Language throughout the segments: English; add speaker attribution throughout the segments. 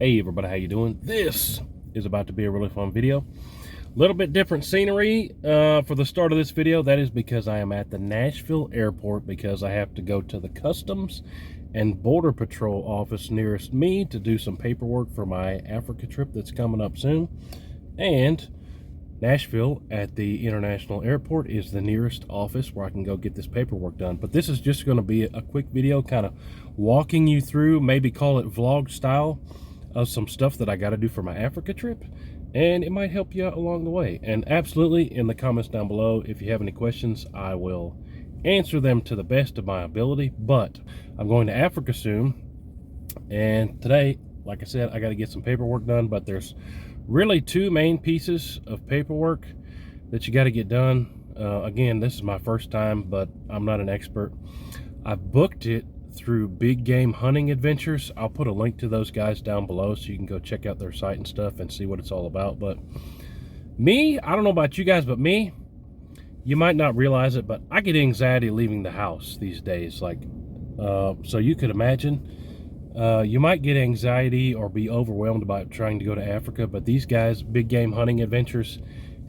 Speaker 1: Hey everybody, how you doing? This is about to be a really fun video. A little bit different scenery for the start of this video. That is because I am at the Nashville airport because I have to go to the Customs and Border Patrol office nearest me to do some paperwork for my Africa trip that's coming up soon. And Nashville at the International Airport is the nearest office where I can go get this paperwork done. But this is just going to be a quick video kind of walking you through, maybe call it vlog style, of some stuff that I got to do for my Africa trip, and it might help you out along the way. And absolutely, in the comments down below, if you have any questions, I will answer them to the best of my ability. But I'm going to Africa soon, and today, like I said, I got to get some paperwork done. But there's really two main pieces of paperwork that you got to get done. Again, this is my first time, but I'm not an expert. I've booked it through Big Game Hunting Adventures. I'll put a link to those guys down below so you can go check out their site and stuff and see what it's all about. But me, I don't know about you guys, but me, you might not realize it, but I get anxiety leaving the house these days. Like, so you could imagine, you might get anxiety or be overwhelmed about trying to go to Africa, but these guys, Big Game Hunting Adventures,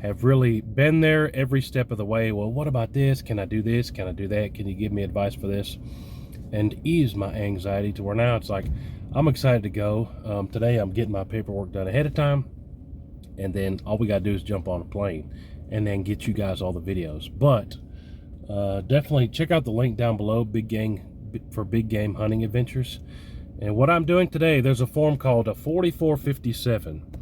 Speaker 1: have really been there every step of the way. Well, what about this? Can I do this? Can I do that? Can you give me advice for this? And ease my anxiety to where now it's like I'm excited to go. Today I'm getting my paperwork done ahead of time, and then all we gotta do is jump on a plane and then get you guys all the videos. But definitely check out the link down below, Big Game Hunting Adventures. And what I'm doing today, there's a form called a 4457,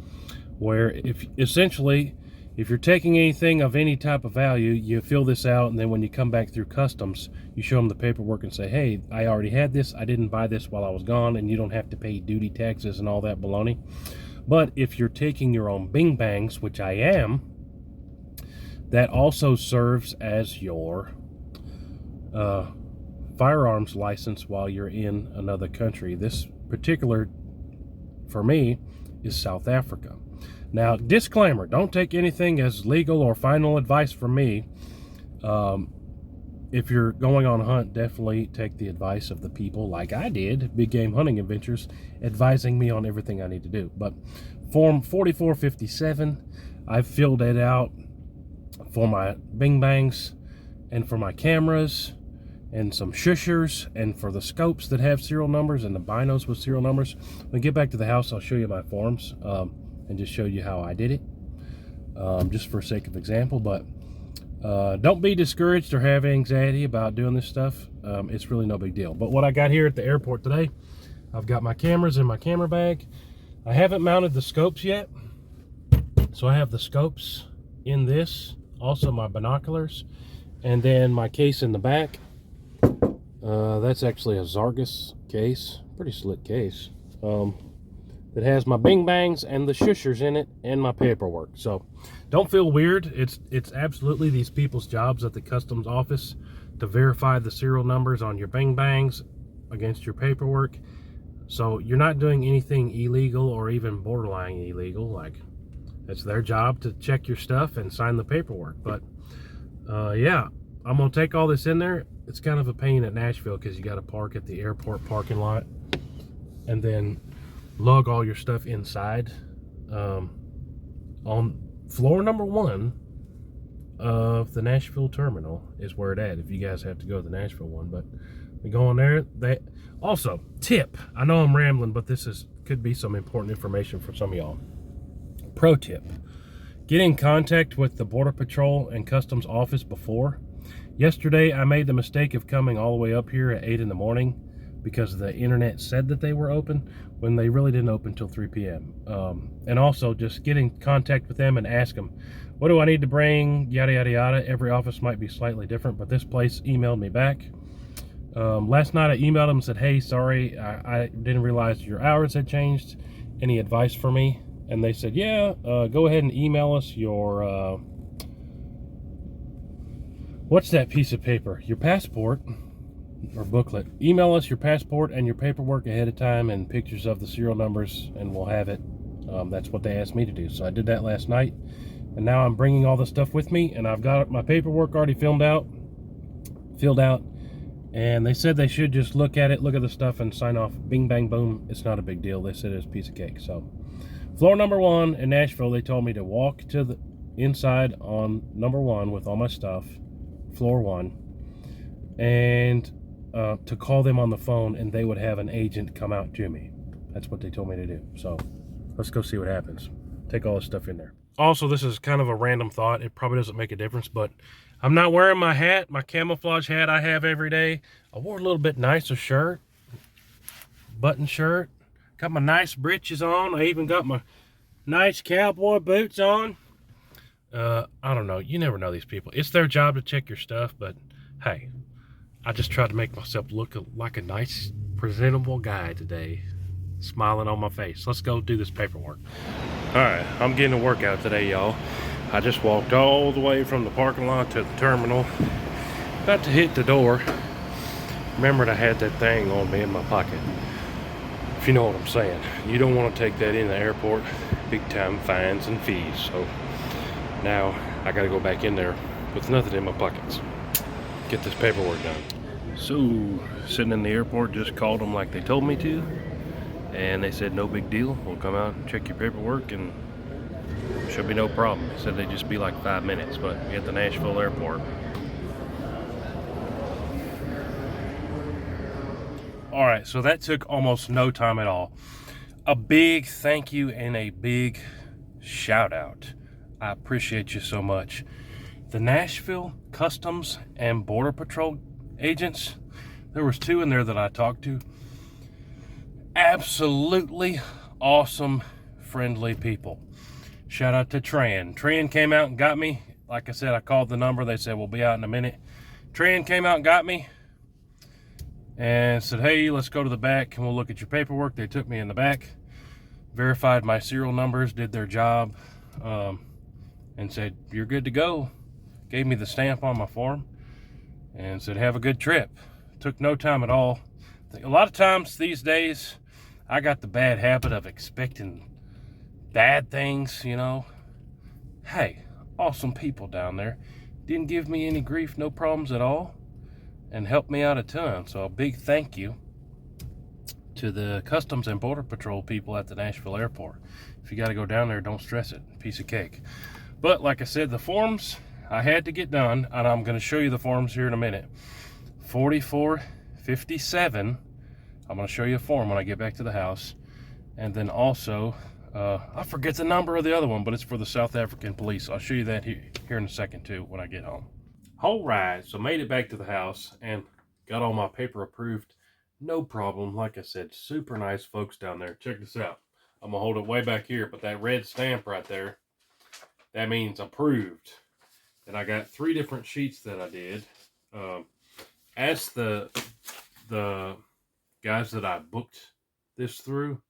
Speaker 1: where if you're taking anything of any type of value, you fill this out, and then when you come back through customs, you show them the paperwork and say, hey, I already had this, I didn't buy this while I was gone, and you don't have to pay duty taxes and all that baloney. But if you're taking your own bing bangs, which I am, that also serves as your firearms license while you're in another country. This particular, for me, is South Africa. Now, disclaimer, don't take anything as legal or final advice from me. If you're going on a hunt, definitely take the advice of the people like I did, Big Game Hunting Adventures, advising me on everything I need to do. But Form 4457, I've filled it out for my bing bangs and for my cameras and some shushers and for the scopes that have serial numbers and the binos with serial numbers. When we get back to the house, I'll show you my forms. And just show you how I did it, just for sake of example. But don't be discouraged or have anxiety about doing this stuff. It's really no big deal. But what I got here at the airport today, I've got my cameras in my camera bag. I haven't mounted the scopes yet, so I have the scopes in this, also my binoculars, and then my case in the back. That's actually a Zargus case, pretty slick case. That has my bing bangs and the shushers in it and my paperwork. So don't feel weird. It's absolutely these people's jobs at the customs office to verify the serial numbers on your bing bangs against your paperwork. So you're not doing anything illegal or even borderline illegal. Like, it's their job to check your stuff and sign the paperwork. But yeah, I'm gonna take all this in there. It's kind of a pain at Nashville because you got to park at the airport parking lot and then lug all your stuff inside on floor number 1 of the Nashville terminal is where it at if you guys have to go to the Nashville one. But we go on there. They also, tip, I know I'm rambling, but this could be some important information for some of y'all. Pro tip: get in contact with the Border Patrol and Customs office before. Yesterday I made the mistake of coming all the way up here at 8 in the morning because the internet said that they were open when they really didn't open until 3 p.m. And also just get in contact with them and ask them, what do I need to bring, yada, yada, yada. Every office might be slightly different, but this place emailed me back. Last night I emailed them and said, hey, sorry, I didn't realize your hours had changed. Any advice for me? And they said, yeah, go ahead and email us your, what's that piece of paper? Your passport. Or booklet. Email us your passport and your paperwork ahead of time and pictures of the serial numbers, and we'll have it. That's what they asked me to do, so I did that last night, and now I'm bringing all the stuff with me, and I've got my paperwork already filled out, And they said they should just look at it, look at the stuff, and sign off. Bing, bang, boom. It's not a big deal. They said it's a piece of cake. So, floor number 1 in Nashville, they told me to walk to the inside on number 1 with all my stuff, floor 1, and to call them on the phone, and they would have an agent come out to me. That's what they told me to do. So, let's go see what happens. Take all this stuff in there. Also, this is kind of a random thought. It probably doesn't make a difference, but I'm not wearing my hat, my camouflage hat I have every day. I wore a little bit nicer shirt, button shirt. Got my nice breeches on. I even got my nice cowboy boots on. I don't know. You never know these people. It's their job to check your stuff, but hey, I just tried to make myself look like a nice, presentable guy today. Smiling on my face. Let's go do this paperwork. Alright, I'm getting a workout today, y'all. I just walked all the way from the parking lot to the terminal. About to hit the door. Remembered I had that thing on me in my pocket. If you know what I'm saying. You don't want to take that in the airport. Big time fines and fees. So now I gotta go back in there with nothing in my pockets. Get this paperwork done. So, sitting in the airport, just called them like they told me to. And they said no big deal, we'll come out and check your paperwork and should be no problem. They said they'd just be like 5 minutes, but at the Nashville airport. Alright, so that took almost no time at all. A big thank you and a big shout out. I appreciate you so much. The Nashville Customs and Border Patrol agents, there was 2 in there that I talked to. Absolutely awesome, friendly people. Shout out to Tran. Tran came out and got me. Like I said, I called the number. They said, we'll be out in a minute. Tran came out and got me and said, hey, let's go to the back and we'll look at your paperwork. They took me in the back, verified my serial numbers, did their job, and said, you're good to go. Gave me the stamp on my form and said, have a good trip. Took no time at all. A lot of times these days, I got the bad habit of expecting bad things, you know. Hey, awesome people down there. Didn't give me any grief, no problems at all, and helped me out a ton. So a big thank you to the Customs and Border Patrol people at the Nashville airport. If you got to go down there, don't stress it. Piece of cake. But like I said, the forms I had to get done, and I'm going to show you the forms here in a minute. 4457. I'm going to show you a form when I get back to the house. And then also, I forget the number of the other one, but it's for the South African police. I'll show you that here in a second too when I get home. All right, so made it back to the house and got all my paper approved. No problem. Like I said, super nice folks down there. Check this out. I'm going to hold it way back here, but that red stamp right there, that means approved. And I got 3 different sheets that I did. Asked the guys that I booked this through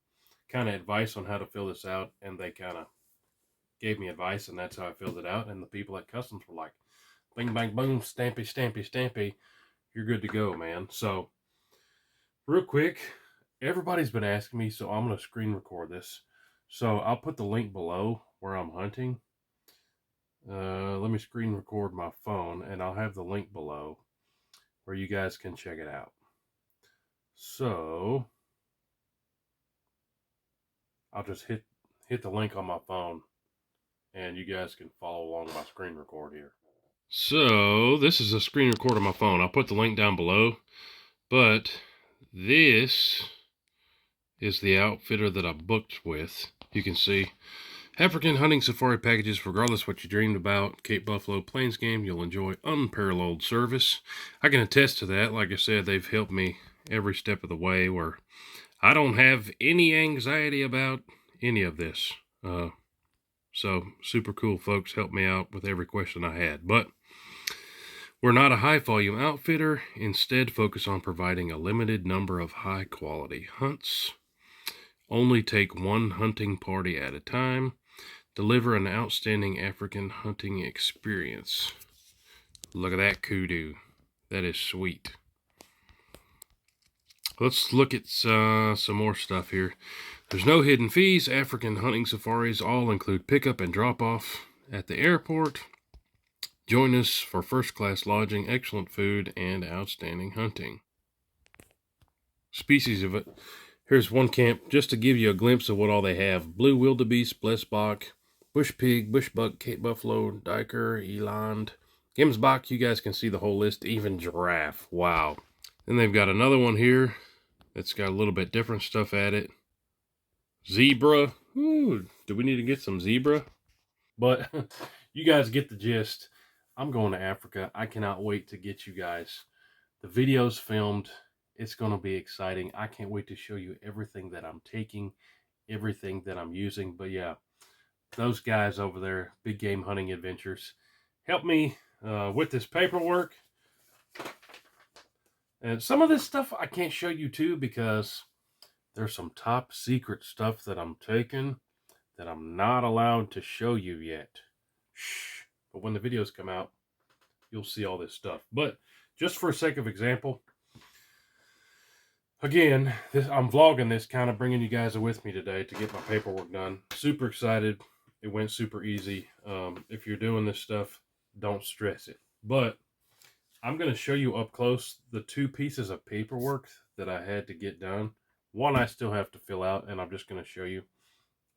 Speaker 1: kind of advice on how to fill this out, and they kind of gave me advice, and that's how I filled it out. And the people at Customs were like, bing, bang, boom, stampy, stampy, stampy, you're good to go, man. So real quick, everybody's been asking me, so I'm going to screen record this. So I'll put the link below where I'm hunting. Let me screen record my phone, and I'll have the link below where you guys can check it out. So I'll just hit the link on my phone, and you guys can follow along my screen record here. So this is a screen record on my phone. I'll put the link down below, but this is the outfitter that I booked with. You can see African hunting safari packages, regardless what you dreamed about. Cape Buffalo Plains game, you'll enjoy unparalleled service. I can attest to that. Like I said, they've helped me every step of the way, where I don't have any anxiety about any of this. So super cool folks helped me out with every question I had. But we're not a high volume outfitter. Instead, focus on providing a limited number of high quality hunts. Only take 1 hunting party at a time. Deliver an outstanding African hunting experience. Look at that kudu. That is sweet. Let's look at some more stuff here. There's no hidden fees. African hunting safaris all include pickup and drop-off at the airport. Join us for first-class lodging, excellent food, and outstanding hunting. Species of it. Here's one camp just to give you a glimpse of what all they have. Blue wildebeest, blessbok, bush pig, bush buck, Cape buffalo, duiker, eland, gemsbok. You guys can see the whole list, even giraffe. Wow. Then they've got another one here that's got a little bit different stuff at it. Zebra. Ooh, do we need to get some zebra? But you guys get the gist. I'm going to Africa. I cannot wait to get you guys the videos filmed. It's going to be exciting. I can't wait to show you everything that I'm taking, everything that I'm using. But yeah, those guys over there, Big Game Hunting Adventures, help me with this paperwork. And some of this stuff I can't show you too because there's some top secret stuff that I'm taking that I'm not allowed to show you yet. Shh. But when the videos come out, you'll see all this stuff. But just for sake of example, again, I'm vlogging this, kind of bringing you guys with me today to get my paperwork done. Super excited. It went super easy. If you're doing this stuff, don't stress it. But I'm going to show you up close the two pieces of paperwork that I had to get done. One I still have to fill out, and I'm just going to show you.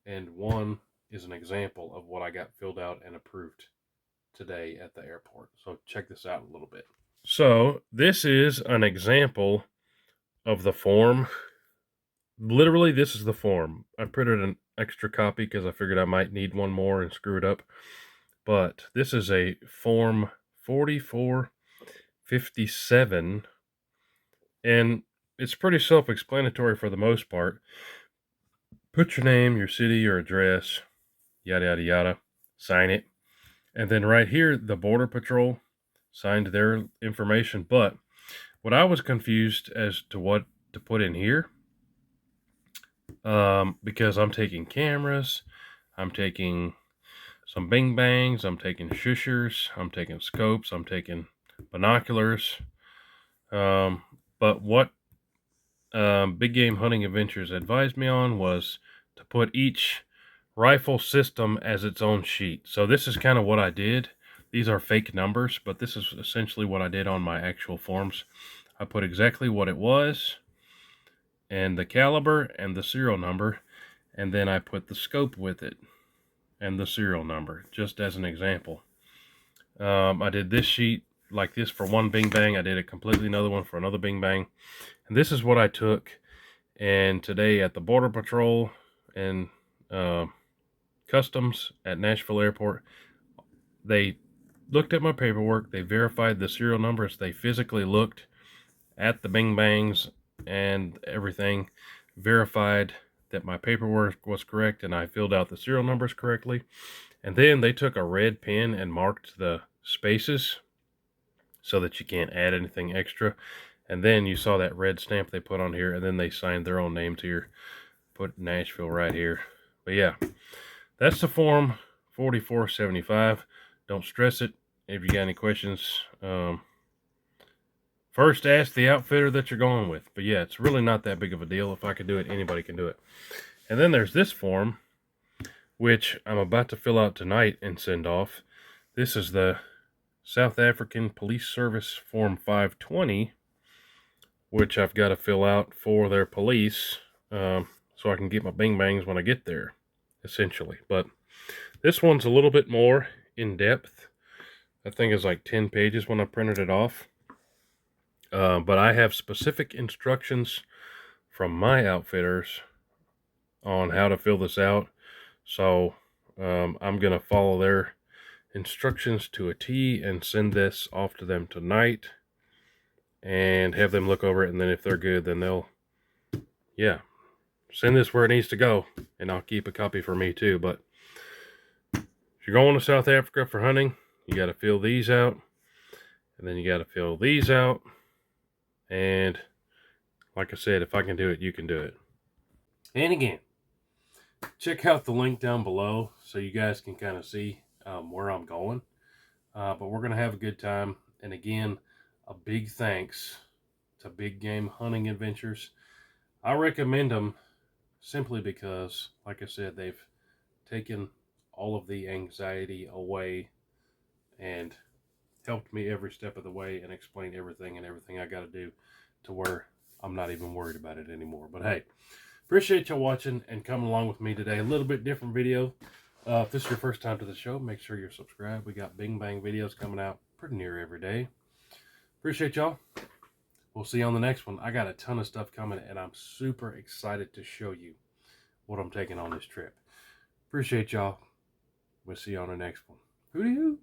Speaker 1: And one is an example of what I got filled out and approved today at the airport. So check this out a little bit. So this is an example of the form. Literally, this is the form. I printed an extra copy because I figured I might need one more and screw it up. But this is a form 4457, and it's pretty self-explanatory for the most part. Put your name, your city, your address, yada, yada, yada. Sign it. And then right here, the Border Patrol signed their information. But what I was confused as to what to put in here, because I'm taking cameras, I'm taking some bing bangs, I'm taking shushers, I'm taking scopes, I'm taking binoculars. But what Big Game Hunting Adventures advised me on was to put each rifle system as its own sheet. So this is kind of what I did. These are fake numbers, but this is essentially what I did on my actual forms. I put exactly what it was, and the caliber, and the serial number, and then I put the scope with it, and the serial number, just as an example. I did this sheet like this for one bing bang. I did a completely another one for another bing bang. And this is what I took. And today at the Border Patrol and Customs at Nashville Airport, they looked at my paperwork. They verified the serial numbers. They physically looked at the bing bangs and everything, verified that my paperwork was correct and I filled out the serial numbers correctly. And then they took a red pen and marked the spaces so that you can't add anything extra. And then you saw that red stamp they put on here, and then they signed their own names here. Put Nashville right here. But yeah, that's the form 4475. Don't stress it. If you got any questions, first ask the outfitter that you're going with. But yeah, it's really not that big of a deal. If I could do it, anybody can do it. And then there's this form, which I'm about to fill out tonight and send off. This is the South African Police Service Form 520, which I've got to fill out for their police, so I can get my bing bangs when I get there, essentially. But this one's a little bit more in depth. I think it's like 10 pages when I printed it off. But I have specific instructions from my outfitters on how to fill this out. So I'm going to follow their instructions to a T and send this off to them tonight and have them look over it. And then if they're good, then they'll, yeah, send this where it needs to go. And I'll keep a copy for me too. But if you're going to South Africa for hunting, you got to fill these out. And then you got to fill these out. And like I said, if I can do it, you can do it. And again, check out the link down below so you guys can kind of see where I'm going. But we're going to have a good time. And again, a big thanks to Big Game Hunting Adventures. I recommend them simply because, like I said, they've taken all of the anxiety away, and helped me every step of the way and explained everything I got to do to where I'm not even worried about it anymore. But hey, appreciate y'all watching and coming along with me today. A little bit different video. If this is your first time to the show, make sure you're subscribed. We got bing bang videos coming out pretty near every day. Appreciate y'all. We'll see you on the next one. I got a ton of stuff coming, and I'm super excited to show you what I'm taking on this trip. Appreciate y'all. We'll see you on the next one. Hootie-hoo.